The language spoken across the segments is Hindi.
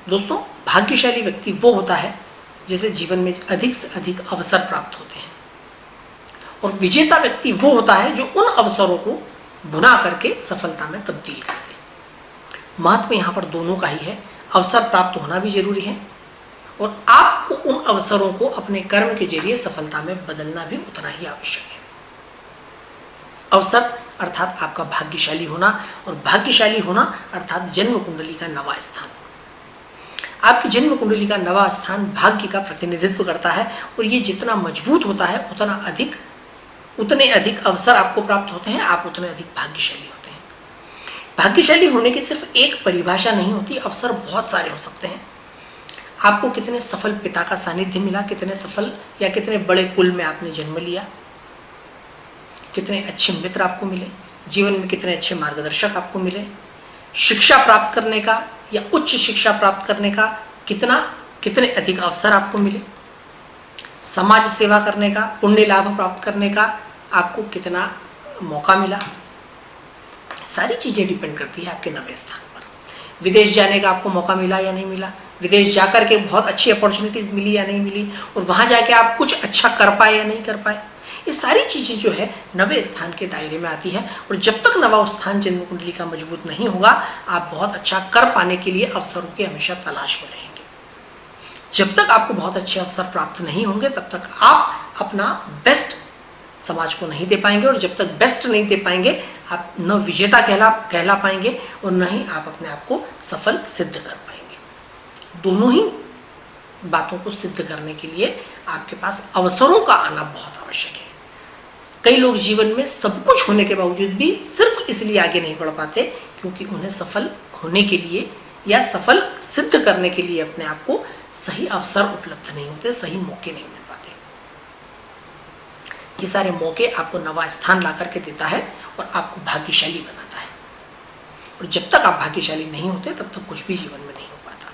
दोस्तों, भाग्यशाली व्यक्ति वो होता है जिसे जीवन में अधिक से अधिक अवसर प्राप्त होते हैं, और विजेता व्यक्ति वो होता है जो उन अवसरों को भुना करके सफलता में तब्दील कर दे। महत्व यहाँ पर दोनों का ही है। अवसर प्राप्त होना भी जरूरी है और आपको उन अवसरों को अपने कर्म के जरिए सफलता में बदलना भी उतना ही आवश्यक है। अवसर अर्थात आपका भाग्यशाली होना, और भाग्यशाली होना अर्थात जन्म कुंडली का नवा स्थान। आपकी जन्म कुंडली का नवा स्थान भाग्य का प्रतिनिधित्व करता है, और ये जितना मजबूत होता है उतने अधिक अवसर आपको प्राप्त होते हैं, आप उतने अधिक भाग्यशाली होते हैं। भाग्यशाली होने की सिर्फ एक परिभाषा नहीं होती, अवसर बहुत सारे हो सकते हैं। आपको कितने सफल पिता का सानिध्य मिला, कितने सफल या कितने बड़े कुल में आपने जन्म लिया, कितने अच्छे मित्र आपको मिले, जीवन में कितने अच्छे मार्गदर्शक आपको मिले, शिक्षा प्राप्त करने का या उच्च शिक्षा प्राप्त करने का कितने अधिक अवसर आपको मिले, समाज सेवा करने का, पुण्य लाभ प्राप्त करने का आपको कितना मौका मिला। सारी चीजें डिपेंड करती है आपके नवे स्थान पर। विदेश जाने का आपको मौका मिला या नहीं मिला, विदेश जाकर के बहुत अच्छी अपॉर्चुनिटीज मिली या नहीं मिली, और वहां जाके आप कुछ अच्छा कर पाए या नहीं कर पाए। ये सारी चीजें जो है नवे स्थान के दायरे में आती है, और जब तक नवा स्थान जन्म कुंडली का मजबूत नहीं होगा, आप बहुत अच्छा कर पाने के लिए अवसरों की हमेशा तलाश में रहेंगे। जब तक आपको बहुत अच्छे अवसर प्राप्त नहीं होंगे, तब तक आप अपना बेस्ट समाज को नहीं दे पाएंगे, और जब तक बेस्ट नहीं दे पाएंगे, आप न विजेता कहला पाएंगे और न ही आप अपने आप को सफल सिद्ध कर पाएंगे। दोनों ही बातों को सिद्ध करने के लिए आपके पास अवसरों का आना बहुत आवश्यक है। कई लोग जीवन में सब कुछ होने के बावजूद भी सिर्फ इसलिए आगे नहीं बढ़ पाते क्योंकि उन्हें सफल होने के लिए या सफल सिद्ध करने के लिए अपने आप को सही अवसर उपलब्ध नहीं होते, सही मौके नहीं मिल पाते। ये सारे मौके आपको नवा स्थान ला करके देता है और आपको भाग्यशाली बनाता है, और जब तक आप भाग्यशाली नहीं होते तब तक कुछ भी जीवन में नहीं हो पाता।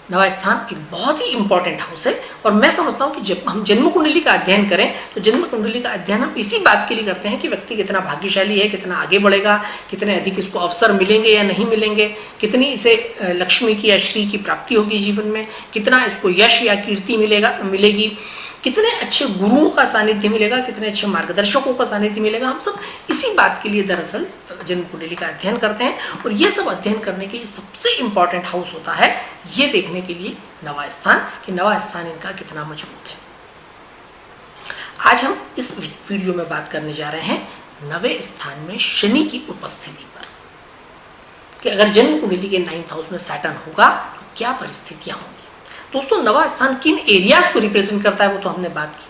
नवा स्थान एक बहुत ही इंपॉर्टेंट हाउस है, और मैं समझता हूं कि जब हम जन्म कुंडली का अध्ययन करें तो जन्म कुंडली का अध्ययन हम इसी बात के लिए करते हैं कि व्यक्ति कितना भाग्यशाली है, कितना आगे बढ़ेगा, कितने अधिक इसको अवसर मिलेंगे या नहीं मिलेंगे, कितनी इसे लक्ष्मी की या श्री की प्राप्ति होगी जीवन में, कितना इसको यश या कीर्ति मिलेगी, कितने अच्छे गुरुओं का सानिध्य मिलेगा, कितने अच्छे मार्गदर्शकों का सानिध्य मिलेगा। हम सब इसी बात के लिए दरअसल जन्म कुंडली का अध्ययन करते हैं, और ये सब अध्ययन करने के लिए सबसे इंपॉर्टेंट हाउस होता है ये देखने के लिए नवा स्थान, कि नवा स्थान इनका कितना मजबूत है। आज हम इस वीडियो में बात करने जा रहे हैं नवे स्थान में शनि की उपस्थिति पर, कि अगर जन्म कुंडली के 9th हाउस में सैटर्न होगा तो क्या परिस्थितियां होंगी। दोस्तों, नवा स्थान किन एरियाज को रिप्रेजेंट करता है वो तो हमने बात की।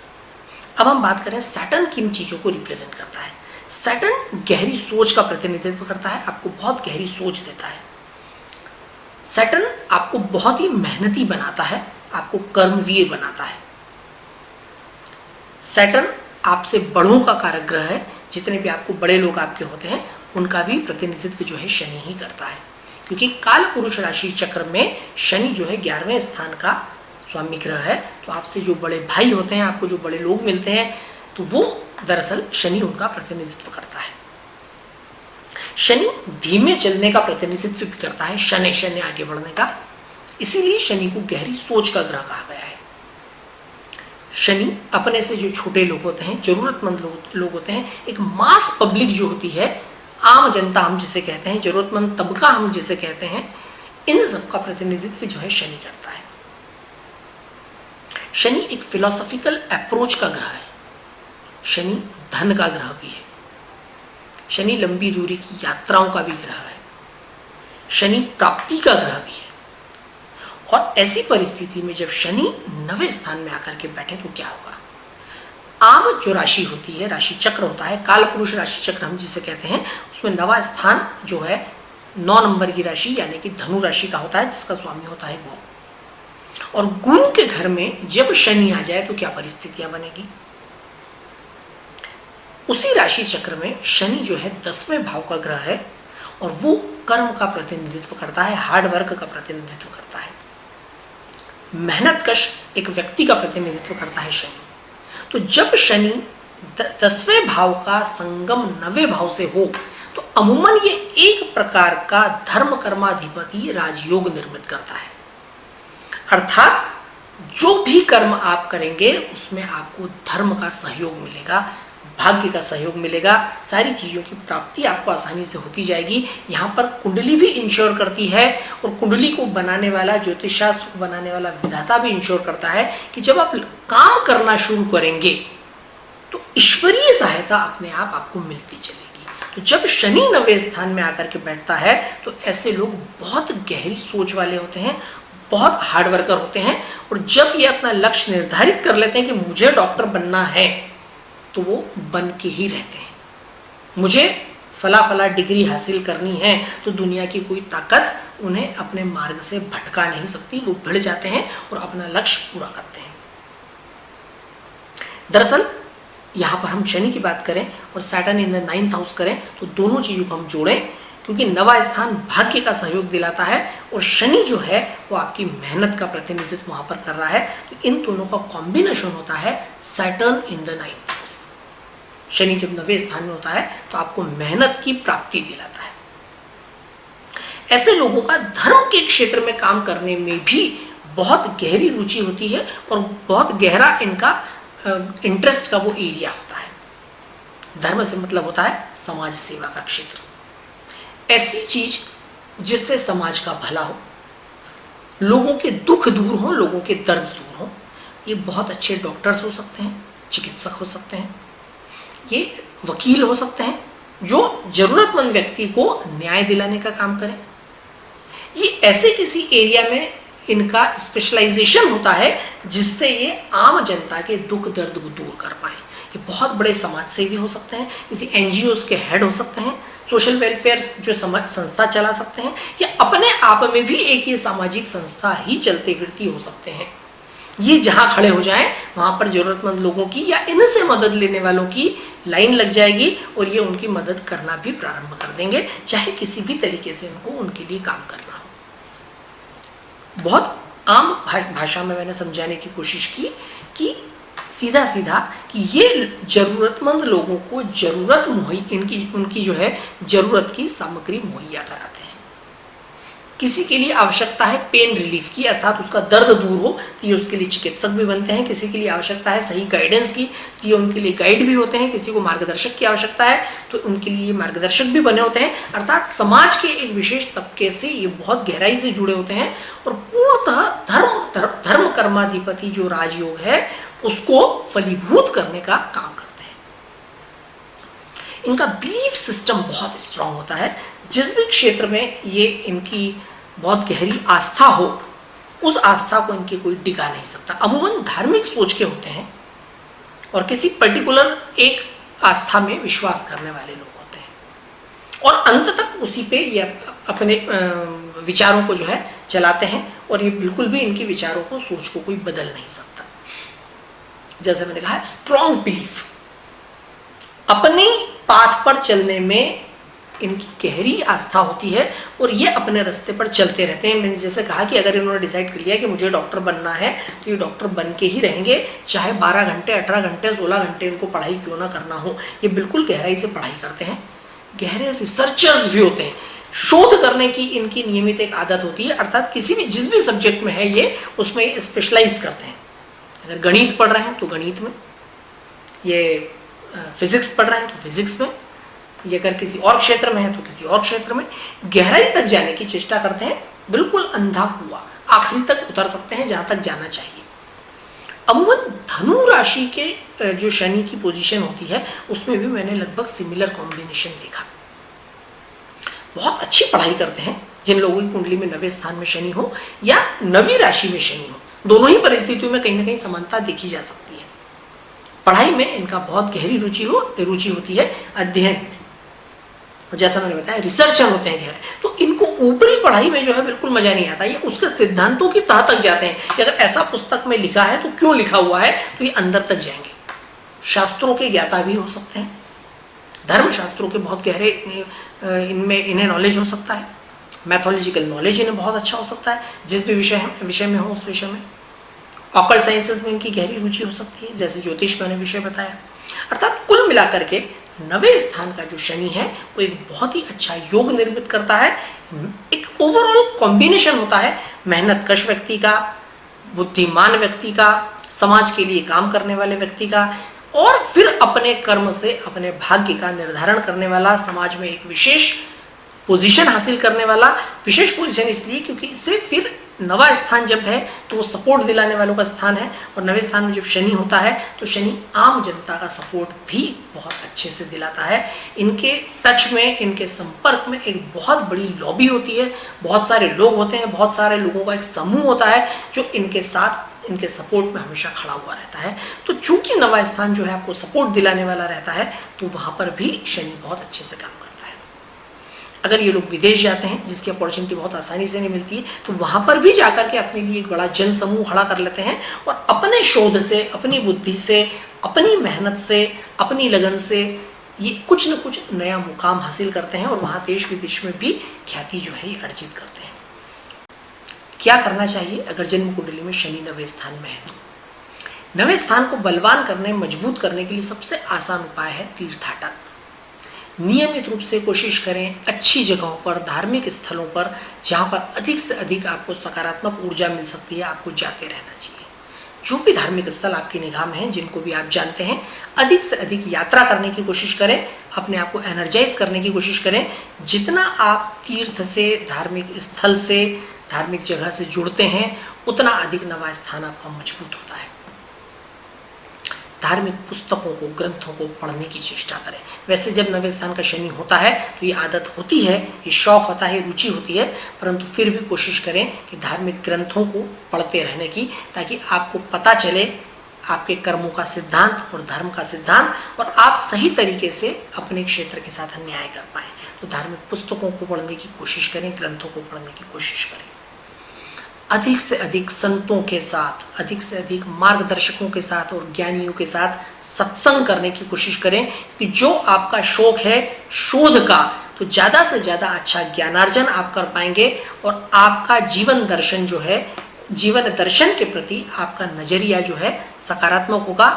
अब हम बात करें सैटर्न किन चीजों को रिप्रेजेंट करता है। सैटर्न गहरी सोच का प्रतिनिधित्व करता है, आपको बहुत गहरी सोच देता है। सैटर्न आपको बहुत ही मेहनती बनाता है, आपको कर्मवीर बनाता है। सैटर्न आपसे बड़ों का कारक ग्रह है, जितने भी आपको बड़े लोग आपके होते हैं उनका भी प्रतिनिधित्व जो है शनि ही करता है, क्योंकि काल पुरुष राशि चक्र में शनि जो है 11वें स्थान का स्वामी ग्रह है। तो आपसे जो बड़े भाई होते हैं, आपको जो बड़े लोग मिलते हैं, तो वो दरअसल शनि उनका प्रतिनिधित्व करता है। शनि धीमे चलने का प्रतिनिधित्व भी करता है, शनि शनि आगे बढ़ने का, इसीलिए शनि को गहरी सोच का ग्रह कहा गया है। शनि अपने से जो छोटे लोग होते हैं, जरूरतमंद लोग होते हैं, एक मास पब्लिक जो होती है, आम जनता हम जिसे कहते हैं, जरूरतमंद तबका हम जिसे कहते हैं, इन सब का प्रतिनिधित्व जो है शनि करता है। शनि एक फिलोसॉफिकल अप्रोच का ग्रह है, शनि धन का ग्रह भी है, शनि लंबी दूरी की यात्राओं का भी ग्रह है, शनि प्राप्ति का ग्रह भी है। और ऐसी परिस्थिति में जब शनि नवे स्थान में आकर के बैठे तो क्या होगा। आम जो राशि होती है, राशि चक्र होता है, काल पुरुष राशि चक्र हम जिसे कहते हैं, उसमें नवा स्थान जो है 9 नंबर की राशि यानी कि धनु राशि का होता है, जिसका स्वामी होता है गुरु। और गुरु के घर में जब शनि आ जाए तो क्या परिस्थितियां बनेगी। उसी राशि चक्र में शनि जो है 10वें भाव का ग्रह है, और वो कर्म का प्रतिनिधित्व करता है, हार्ड वर्क का प्रतिनिधित्व करता है, मेहनतकश एक व्यक्ति का प्रतिनिधित्व करता है शनि। तो जब शनि 10वें भाव का संगम 9वें भाव से हो तो अमूमन ये एक प्रकार का धर्म कर्माधिपति राजयोग निर्मित करता है, अर्थात जो भी कर्म आप करेंगे उसमें आपको धर्म का सहयोग मिलेगा, भाग्य का सहयोग मिलेगा, सारी चीज़ों की प्राप्ति आपको आसानी से होती जाएगी। यहाँ पर कुंडली भी इंश्योर करती है, और कुंडली को बनाने वाला, ज्योतिष शास्त्र को बनाने वाला विधाता भी इंश्योर करता है कि जब आप काम करना शुरू करेंगे तो ईश्वरीय सहायता अपने आप आपको मिलती चलेगी। तो जब शनि 9वें स्थान में आकर के बैठता है तो ऐसे लोग बहुत गहरी सोच वाले होते हैं, बहुत हार्ड वर्कर होते हैं, और जब ये अपना लक्ष्य निर्धारित कर लेते हैं कि मुझे डॉक्टर बनना है तो वो बन के ही रहते हैं। मुझे फला फला डिग्री हासिल करनी है तो दुनिया की कोई ताकत उन्हें अपने मार्ग से भटका नहीं सकती, वो भिड़ जाते हैं और अपना लक्ष्य पूरा करते हैं। दरअसल यहाँ पर हम शनि की बात करें और Saturn in the 9th house करें तो दोनों चीज़ों को हम जोड़ें, क्योंकि 9वां स्थान भाग्य का सहयोग दिलाता है और शनि जो है वो आपकी मेहनत का प्रतिनिधित्व वहाँ पर कर रहा है। तो इन दोनों का कॉम्बिनेशन होता है Saturn in the 9th house. Shani जब 9वें स्थान में होता है तो आपको मेहनत की प्राप्ति दिलाता है। ऐसे लोगों का धर्म के क्षेत्र में काम करने में भी बहुत गहरी रुचि होती है और बहुत गहरा इनका इंटरेस्ट का वो एरिया होता है। धर्म से मतलब होता है समाज सेवा का क्षेत्र, ऐसी चीज जिससे समाज का भला हो, लोगों के दुख दूर हो, लोगों के दर्द दूर हो। ये बहुत अच्छे डॉक्टर्स हो सकते हैं, चिकित्सक हो सकते हैं, ये वकील हो सकते हैं जो जरूरतमंद व्यक्ति को न्याय दिलाने का काम करें। ये ऐसे किसी एरिया में इनका स्पेशलाइजेशन होता है जिससे ये आम जनता के दुख दर्द को दूर कर पाए। ये बहुत बड़े समाज सेवी हो सकते हैं, किसी NGOs के हेड हो सकते हैं, सोशल वेलफेयर जो समाज संस्था चला सकते हैं, या अपने आप में भी एक ये सामाजिक संस्था ही चलते फिरती हो सकते हैं। ये जहाँ खड़े हो जाएं वहाँ पर जरूरतमंद लोगों की या इनसे मदद लेने वालों की लाइन लग जाएगी और ये उनकी मदद करना भी प्रारंभ कर देंगे, चाहे किसी भी तरीके से उनको उनके लिए काम करना हो। बहुत आम भाषा में मैंने समझाने की कोशिश की कि सीधा सीधा कि ये जरूरतमंद लोगों को जरूरत उनकी जो है जरूरत की सामग्री मुहैया कराते हैं। किसी के लिए आवश्यकता है पेन रिलीफ की, अर्थात उसका दर्द दूर हो तो ये उसके लिए चिकित्सक भी बनते हैं। किसी के लिए आवश्यकता है सही गाइडेंस की तो ये उनके लिए गाइड भी होते हैं। किसी को मार्गदर्शक की आवश्यकता है तो उनके लिए मार्गदर्शक भी बने होते हैं। अर्थात समाज के एक विशेष तबके से ये बहुत गहराई से जुड़े होते हैं और पूर्णतः धर्म कर्माधिपति जो राजयोग है उसको फलीभूत करने का काम करते हैं। इनका बिलीफ सिस्टम बहुत स्ट्रांग होता है। जिस भी क्षेत्र में ये इनकी बहुत गहरी आस्था हो उस आस्था को इनके कोई डिगा नहीं सकता। अमूमन धार्मिक सोच के होते हैं और किसी पर्टिकुलर एक आस्था में विश्वास करने वाले लोग होते हैं और अंत तक उसी पे ये अपने विचारों को जो है चलाते हैं और ये बिल्कुल भी इनके विचारों को, सोच को कोई बदल नहीं सकता। जैसे मैंने कहा स्ट्रॉन्ग बिलीफ, अपनी पाथ पर चलने में इनकी गहरी आस्था होती है और ये अपने रास्ते पर चलते रहते हैं। मैंने जैसे कहा कि अगर इन्होंने डिसाइड कर लिया कि मुझे डॉक्टर बनना है तो ये डॉक्टर बन के ही रहेंगे, चाहे 12 घंटे 18 घंटे 16 घंटे इनको पढ़ाई क्यों ना करना हो। ये बिल्कुल गहराई से पढ़ाई करते हैं। गहरे रिसर्चर्स भी होते हैं, शोध करने की इनकी नियमित एक आदत होती है। अर्थात किसी भी जिस भी सब्जेक्ट में है ये उसमें स्पेशलाइज करते हैं। अगर गणित पढ़ रहे हैं तो गणित में, ये फिजिक्स पढ़ रहे हैं तो फिजिक्स में, ये अगर किसी और क्षेत्र में है तो किसी और क्षेत्र में गहराई तक जाने की चेष्टा करते हैं। बिल्कुल अंधा कुआं आखिरी तक उतर सकते हैं जहां तक जाना चाहिए। अमूमन धनु राशि के जो शनि की पोजीशन होती है उसमें भी मैंने लगभग सिमिलर कॉम्बिनेशन देखा। बहुत अच्छी पढ़ाई करते हैं जिन लोगों की कुंडली में 9वें स्थान में शनि हो या 9वीं राशि में शनि हो, दोनों ही परिस्थितियों में कहीं ना कहीं समानता देखी जा सकती है। पढ़ाई में इनका बहुत गहरी रुचि होती है, अध्ययन, जैसा मैंने बताया रिसर्चर होते हैं गहरे, तो इनको ऊपरी पढ़ाई में जो है बिल्कुल मजा नहीं आता। ये उसके सिद्धांतों की तह तक जाते हैं कि अगर ऐसा पुस्तक में लिखा है तो क्यों लिखा हुआ है, तो ये अंदर तक जाएंगे। शास्त्रों के ज्ञाता भी हो सकते हैं, धर्म शास्त्रों के बहुत गहरे इन्हें नॉलेज हो सकता है। मैथोलॉजिकल नॉलेज इन्हें बहुत अच्छा हो सकता है, जिस भी विषय में हो उस विषय में। ऑकल्ट साइंसेस में इनकी गहरी रुचि हो सकती है, जैसे ज्योतिष मैंने विषय बताया। अर्थात कुल मिलाकर के नवे स्थान का जो शनि है वो एक बहुत ही अच्छा योग निर्मित करता है। एक ओवरऑल कॉम्बिनेशन होता है मेहनत कश व्यक्ति का, बुद्धिमान व्यक्ति का, समाज के लिए काम करने वाले व्यक्ति का, और फिर अपने कर्म से अपने भाग्य का निर्धारण करने वाला, समाज में एक विशेष पोजीशन हासिल करने वाला। विशेष पोजीशन इसलिए क्योंकि इससे फिर नवा स्थान जब है तो वो सपोर्ट दिलाने वालों का स्थान है, और नवे स्थान में जब शनि होता है तो शनि आम जनता का सपोर्ट भी बहुत अच्छे से दिलाता है। इनके टच में, इनके संपर्क में एक बहुत बड़ी लॉबी होती है, बहुत सारे लोग होते हैं, बहुत सारे लोगों का एक समूह होता है जो इनके साथ, इनके सपोर्ट में हमेशा खड़ा हुआ रहता है। तो चूंकि नवा स्थान जो है आपको सपोर्ट दिलाने वाला रहता है तो वहां पर भी शनि बहुत अच्छे से काम करता है। अगर ये लोग विदेश जाते हैं जिसकी अपॉर्चुनिटी बहुत आसानी से नहीं मिलती है, तो वहां पर भी जाकर के अपने लिए एक बड़ा जन समूह खड़ा कर लेते हैं और अपने शोध से, अपनी बुद्धि से, अपनी मेहनत से, अपनी लगन से ये कुछ न कुछ नया मुकाम हासिल करते हैं और वहां देश विदेश में भी ख्याति जो है ये अर्जित करते हैं। क्या करना चाहिए अगर जन्म कुंडली में शनि नवे स्थान में है? तो नवे स्थान को बलवान करने, मजबूत करने के लिए सबसे आसान उपाय है तीर्थाटन। नियमित रूप से कोशिश करें अच्छी जगहों पर, धार्मिक स्थलों पर, जहाँ पर अधिक से अधिक आपको सकारात्मक ऊर्जा मिल सकती है, आपको जाते रहना चाहिए। जो भी धार्मिक स्थल आपकी निगाह में हैं, जिनको भी आप जानते हैं, अधिक से अधिक यात्रा करने की कोशिश करें, अपने आप को एनर्जाइज करने की कोशिश करें। जितना आप तीर्थ से, धार्मिक स्थल से, धार्मिक जगह से जुड़ते हैं, उतना अधिक नवा स्थान आपका मजबूत होता है। धार्मिक पुस्तकों को, ग्रंथों को पढ़ने की चेष्टा करें। वैसे जब नवे स्थान का शनि होता है तो ये आदत होती है, ये शौक होता है, रुचि होती है, परंतु फिर भी कोशिश करें कि धार्मिक ग्रंथों को पढ़ते रहने की, ताकि आपको पता चले आपके कर्मों का सिद्धांत और धर्म का सिद्धांत, और आप सही तरीके से अपने क्षेत्र के साथ न्याय कर पाएँ। तो धार्मिक पुस्तकों को पढ़ने की कोशिश करें, ग्रंथों को पढ़ने की कोशिश करें। अधिक से अधिक संतों के साथ, अधिक से अधिक मार्गदर्शकों के साथ और ज्ञानियों के साथ सत्संग करने की कोशिश करें कि जो आपका शौक है शोध का, तो ज़्यादा से ज़्यादा अच्छा ज्ञानार्जन आप कर पाएंगे और आपका जीवन दर्शन जो है, जीवन दर्शन के प्रति आपका नज़रिया जो है सकारात्मक होगा।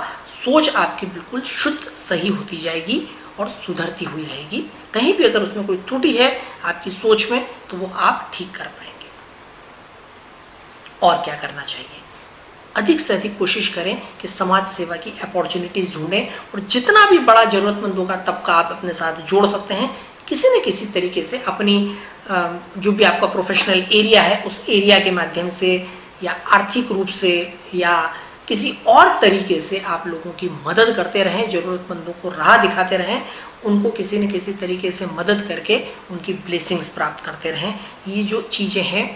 सोच आपकी बिल्कुल शुद्ध सही होती जाएगी और सुधरती हुई रहेगी। कहीं भी अगर उसमें कोई त्रुटि है आपकी सोच में, तो वो आप ठीक कर पाएंगे। और क्या करना चाहिए? अधिक से अधिक कोशिश करें कि समाज सेवा की अपॉर्चुनिटीज़ ढूंढें, और जितना भी बड़ा ज़रूरतमंदों का तबका आप अपने साथ जोड़ सकते हैं, किसी न किसी तरीके से अपनी जो भी आपका प्रोफेशनल एरिया है उस एरिया के माध्यम से, या आर्थिक रूप से, या किसी और तरीके से आप लोगों की मदद करते रहें, ज़रूरतमंदों को राह दिखाते रहें, उनको किसी न किसी तरीके से मदद करके उनकी ब्लेसिंग्स प्राप्त करते रहें। ये जो चीज़ें हैं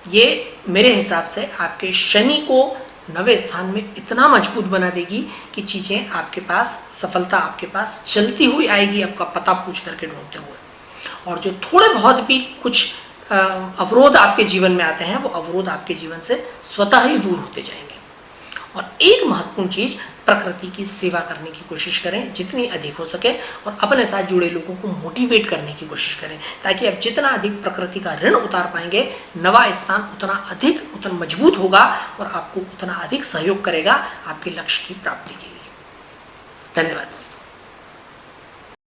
ये मेरे हिसाब से आपके शनि को नवे स्थान में इतना मजबूत बना देगी कि चीज़ें आपके पास, सफलता आपके पास चलती हुई आएगी, आपका पता पूछ करके ढूंढते हुए। और जो थोड़े बहुत भी कुछ अवरोध आपके जीवन में आते हैं, वो अवरोध आपके जीवन से स्वतः ही दूर होते जाएंगे। और एक महत्वपूर्ण चीज़, प्रकृति की सेवा करने की कोशिश करें जितनी अधिक हो सके, और अपने साथ जुड़े लोगों को मोटिवेट करने की कोशिश करें, ताकि आप जितना अधिक प्रकृति का ऋण उतार पाएंगे, नवा स्थान उतना अधिक, उतना मजबूत होगा और आपको उतना अधिक सहयोग करेगा आपके लक्ष्य की प्राप्ति के लिए। धन्यवाद दोस्तों।